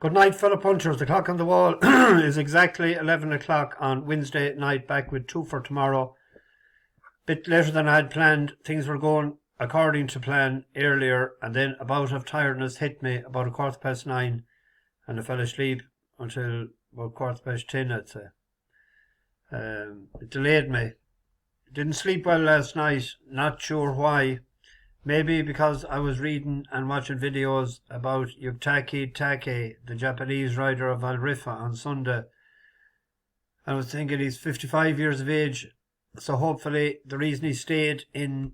Good night, fellow punchers. The clock on the wall is exactly 11 o'clock on Wednesday night, back with two for tomorrow. Bit later than I had planned. Things were going according to plan earlier, and then a bout of tiredness hit me about 9:15, and I fell asleep until about 10:15, I'd say. It delayed me. Didn't sleep well last night, not sure why. Maybe because I was reading and watching videos about Yutaki Take, the Japanese rider of Alrifa, on Sunday. I was thinking he's 55 years of age, so hopefully the reason he stayed in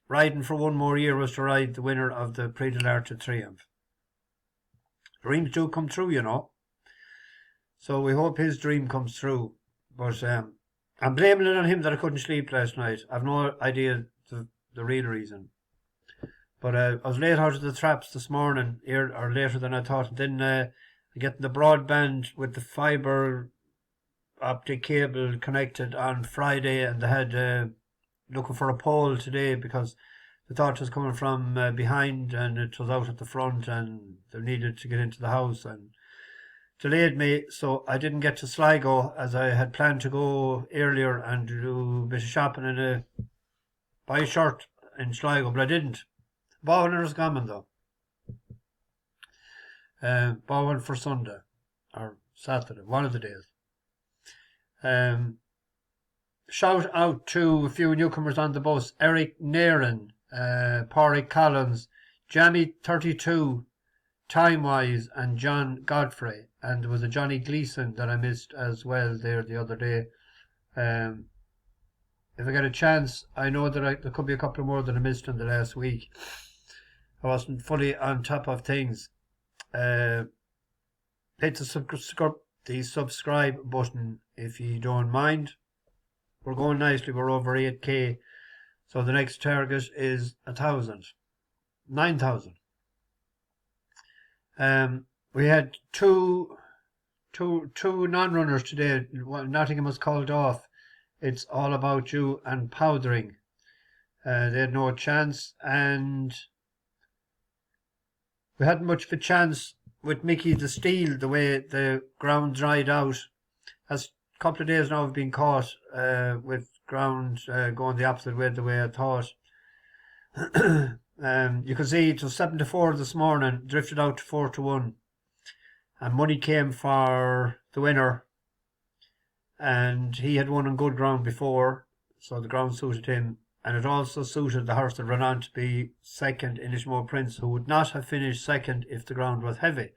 riding for one more year was to ride the winner of the Prix de l'Arc de Triomphe. Dreams do come true, you know. So we hope his dream comes true. But I'm blaming it on him that I couldn't sleep last night. I've no idea the real reason. But I was late out of the traps this morning, or later than I thought. And then I get the broadband with the fibre optic cable connected on Friday, and they had looking for a pole today because they thought it was coming from behind and it was out at the front, and they needed to get into the house, and delayed me, so I didn't get to Sligo as I had planned to go earlier and do a bit of shopping and buy a shirt in Sligo, but I didn't. Bought one was coming though. Bought one for Sunday or Saturday, one of the days. Shout out to a few newcomers on the bus: Eric Nairn, Pádraig Collins, Jamie 32, Timewise, and John Godfrey. And there was a Johnny Gleeson that I missed as well there the other day. If I get a chance, I know that there could be a couple more that I missed in the last week. I wasn't fully on top of things. Hit the subscribe button if you don't mind. We're going nicely. We're over 8k. So the next target is 1,000. 9,000. We had two non-runners today. Nottingham was called off. It's All About You and Powdering. They had no chance, and we hadn't much of a chance with Mickey the Steel, the way the ground dried out. As a couple of days now have been caught with ground going the opposite way the way I thought. You can see it was 7-4 this morning, drifted out to 4-1. And money came for the winner. And he had won on good ground before, so the ground suited him. And it also suited the horse that ran on to be second, Inishmore Prince, who would not have finished second if the ground was heavy.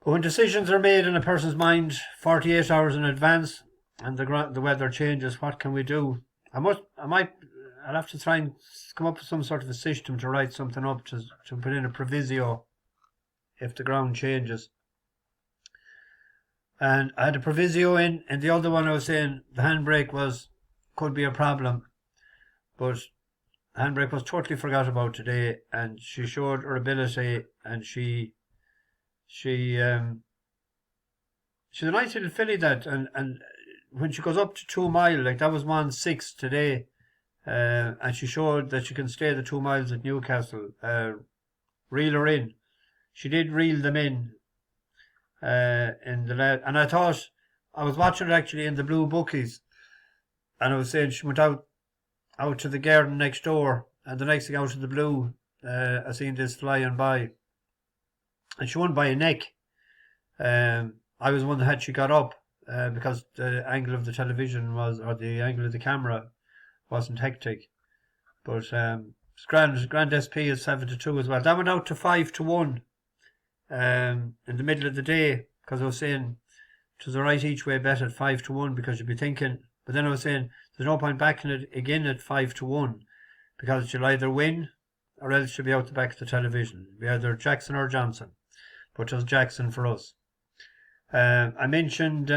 But when decisions are made in a person's mind 48 hours in advance and the weather changes, what can we do? I'll have to try and come up with some sort of a system to write something up to put in a proviso if the ground changes. And I had a proviso in, and the other one I was saying the handbrake could be a problem, but handbrake was totally forgot about today, and she showed her ability, and she's a nice little filly that, and when she goes up to 2 mile, like that was 1:06 today, and she showed that she can stay the 2 miles at Newcastle. Reel her in. She did reel them in and I thought, I was watching it actually in the Blue Bookies, and I was saying she went out to the garden next door, and the next thing out of the blue, I seen this flying by, and she won by a neck. I was the one that she got up because the angle of the television or the angle of the camera wasn't hectic, but Grand SP is 7-2 as well. That went out to 5-1 in the middle of the day, because I was saying it was a right each way bet at 5-1, because you'd be thinking, but then I was saying there's no point backing it again at 5-1, because you'll either win or else you'll be out the back of the television. It'll be either Jackson or Johnson, but it was Jackson for us. I mentioned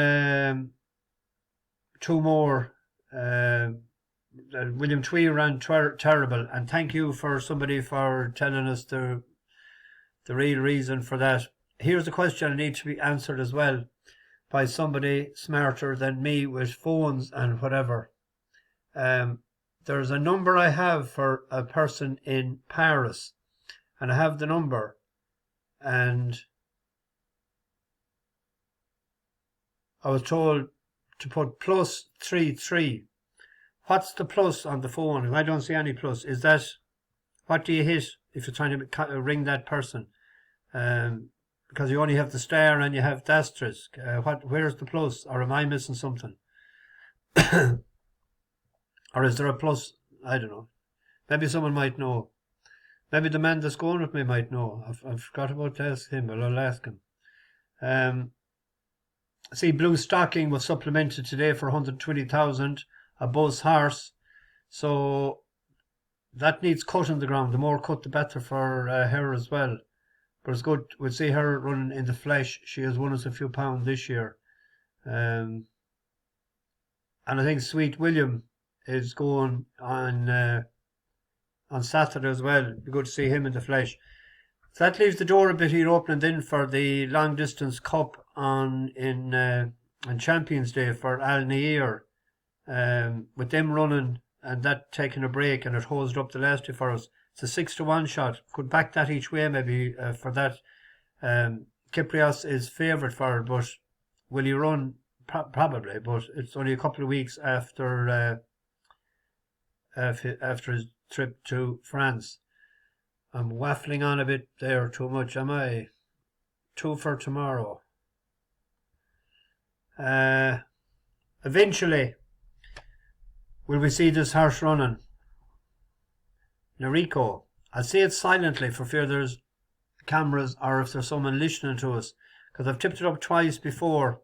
two more. William Twee ran terrible, and thank you for somebody for telling us the real reason for that. Here's a question that needs to be answered as well by somebody smarter than me with phones and whatever. There's a number I have for a person in Paris, and I have the number. and I was told to put +33. What's the plus on the phone? I don't see any plus. Is that, what do you hit if you're trying to ring that person? Because you only have the star and you have the asterisk. Where's the plus? Or am I missing something? Or is there a plus? I don't know. Maybe someone might know. Maybe the man that's going with me might know. I've forgot about to ask him, but I'll ask him. See, Blue Stocking was supplemented today for 120,000. A Buzz Horse. So that needs cut in the ground. The more cut, the better for her as well. But it's good. We'll see her running in the flesh. She has won us a few pounds this year. And I think Sweet William is going on Saturday as well. It'd be good to see him in the flesh. So that leaves the door a bit here open then for the long distance cup on Champions Day for Al Nayyir. With them running and that taking a break, and it hosed up the last day for us. It's a 6-1 shot. Could back that each way maybe for that. Kyprios is favourite for it, but will he run? Probably, but it's only a couple of weeks after his trip to France. I'm waffling on a bit there too much, am I? 2 for tomorrow. Eventually, will we see this horse running? Nariko. I'll say it silently for fear there's cameras or if there's someone listening to us, because I've tipped it up twice before.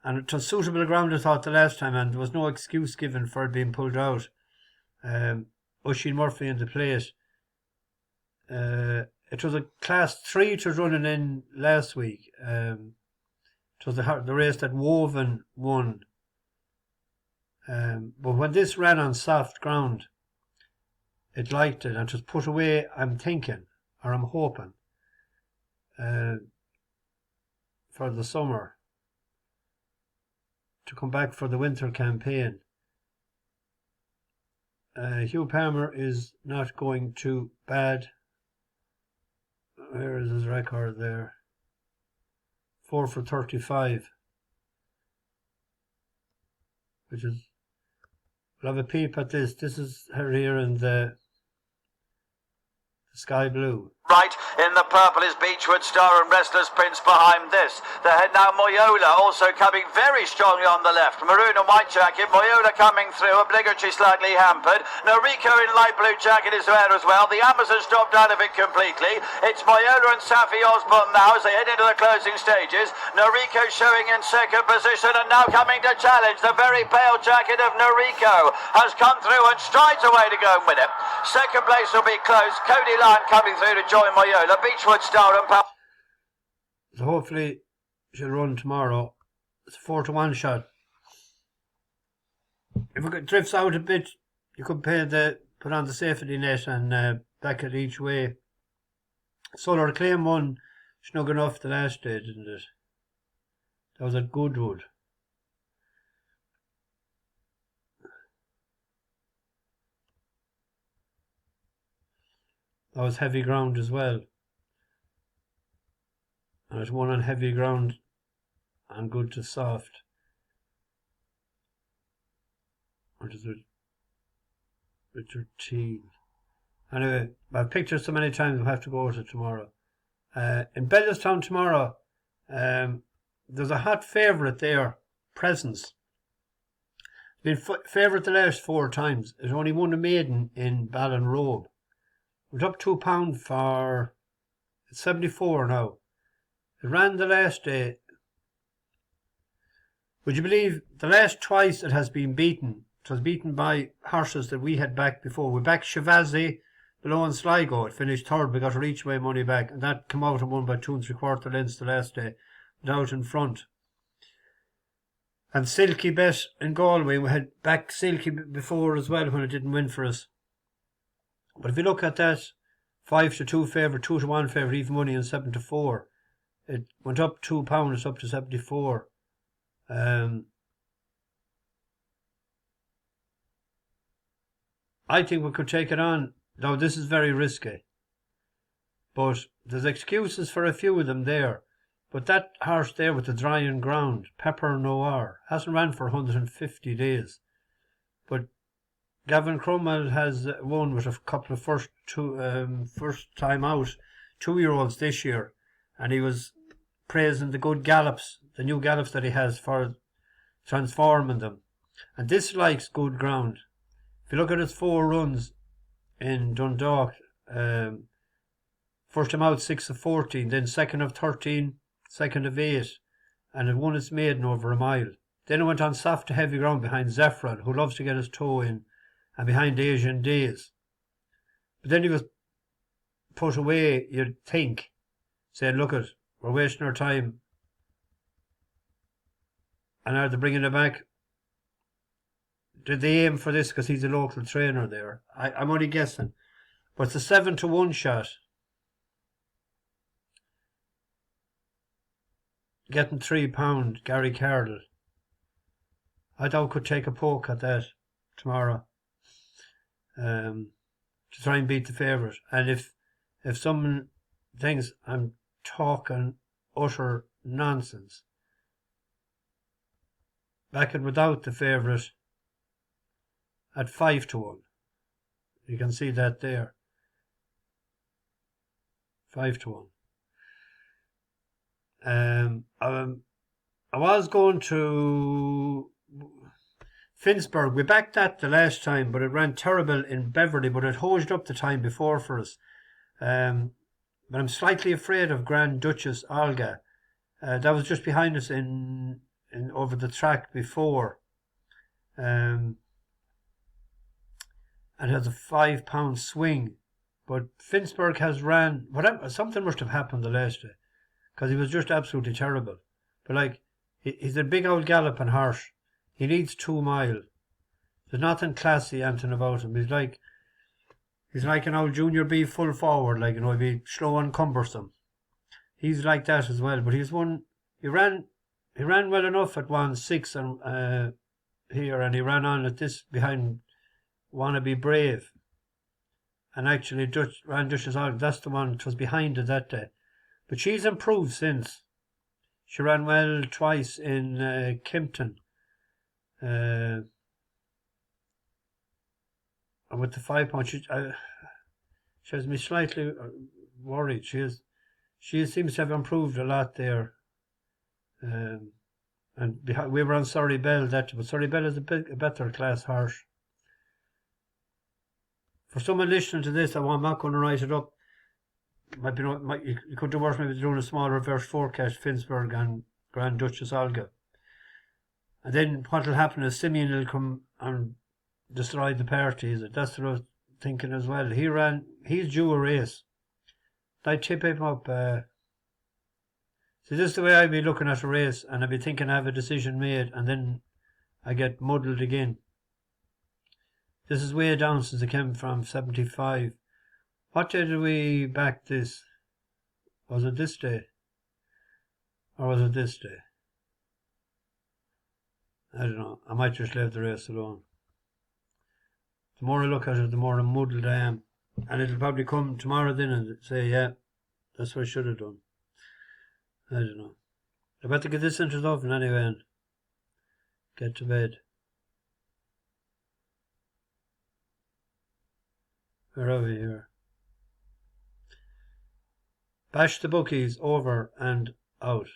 And it was suitable ground, I thought, the last time, and there was no excuse given for it being pulled out. Oisin Murphy in the plate. It was a class 3 it was running in last week. It was the race that Woven won. But when this ran on soft ground, it liked it, and it was put away, I'm thinking, or I'm hoping, for the summer, to come back for the winter campaign. Hugh Palmer is not going too bad. Where is his record there? 4 for 35. Which is, we'll have a peep at this. This is her here in the sky blue. Right, in the purple is Beechwood Star and Restless Prince behind this. The head now Moyola also coming very strongly on the left. Maroon and white jacket, Moyola coming through, obligatory slightly hampered. Nariko in light blue jacket is there as well. The Amazons dropped out of it completely. It's Moyola and Safi Osborne now as they head into the closing stages. Nariko showing in second position and now coming to challenge. The very pale jacket of Nariko has come through and strides away to go and win it. Second place will be close. Cody Lyon coming through to join Moyola, Beechwood Star and Power. So hopefully she'll run tomorrow. It's a 4-1 shot. If it drifts out a bit, you could put on the safety net and back it each way. Solar Claim won snug enough the last day, didn't it? That was at Goodwood. That was heavy ground as well. And it won on heavy ground and good to soft. Or is it Richard T? Anyway, I've pictured so many times I'll have to go to it tomorrow. In Bellewstown tomorrow, there's a hot favourite there, Presence. Been favourite the last 4 times. It only won a maiden in Ballinrobe. It's up £2 for, it's 74 now. It ran the last day. Would you believe the last twice it has been beaten? It was beaten by horses that we had backed before. We backed Shavazi below in Sligo. It finished third. We got our each way money back, and that came out and won by 2 3/4 lengths the last day, out in front. And Silky Bet in Galway, we had backed Silky before as well when it didn't win for us. But if you look at that, 5-2 favourite, 2-1 favourite, even money, and 7-4. It went up £2, it's up to 74. I think we could take it on. Now, this is very risky. But there's excuses for a few of them there. But that horse there with the drying ground, Pepper Noir, hasn't ran for 150 days. But Gavin Cromwell has won with a couple of first time out 2-year-olds this year, and he was praising the good gallops, the new gallops that he has for transforming them. And this likes good ground. If you look at his 4 runs in Dundalk, first time out 6 of 14, then 2nd of 13, 2nd of 8, and it won its maiden over a mile. Then it went on soft to heavy ground behind Zephyrin, who loves to get his toe in, and behind Asian Days. But then he was put away, you'd think, saying, look it, we're wasting our time. And are they bringing it back? Did they aim for this because he's a local trainer there? I'm only guessing. But it's a 7-1 shot. Getting £3, Gary Cardle. I doubt could take a poke at that tomorrow. To try and beat the favourite. And if someone thinks I'm talking utter nonsense, backing without the favourite at 5-1. You can see that there. 5-1. I was going to Finsburg. We backed that the last time, but it ran terrible in Beverley, but it hosed up the time before for us. But I'm slightly afraid of Grand Duchess Olga. That was just behind us in over the track before. And has a £5 swing. But Finsburg has ran, whatever, something must have happened the last day, because he was just absolutely terrible. But like, he's a big old galloping horse. He needs 2 mile. There's nothing classy anything about him. He's like an old junior B full forward, like, you know, he'd be slow and cumbersome. He's like that as well. But he ran well enough at 1-6 and here, and he ran on at this behind Wanna Be Brave. And actually ran Duchess Olga. That's the one that was behind it that day. But she's improved since. She ran well twice in Kimpton. And with the £5, she has me slightly worried. She seems to have improved a lot there. And we were on Surrey Bell that, but Surrey Bell is a better class horse. For someone listening to this, I'm not going to write it up. You could do worse maybe doing a small reverse forecast, Finsburg and Grand Duchess Olga. And then what will happen is Simeon will come and destroy the party. That's what I was thinking as well. He's due a race. I'd tip him up. See, this is the way I'd be looking at a race, and I'd be thinking I have a decision made, and then I get muddled again. This is way down since I came from 75. What day did we back this? Was it this day? Or was it this day? I don't know. I might just leave the race alone. The more I look at it, the more muddled I am. And it'll probably come tomorrow then and say, yeah, that's what I should have done. I don't know. I better get this into the oven anyway and get to bed. Where are we here? Bash the bookies over and out.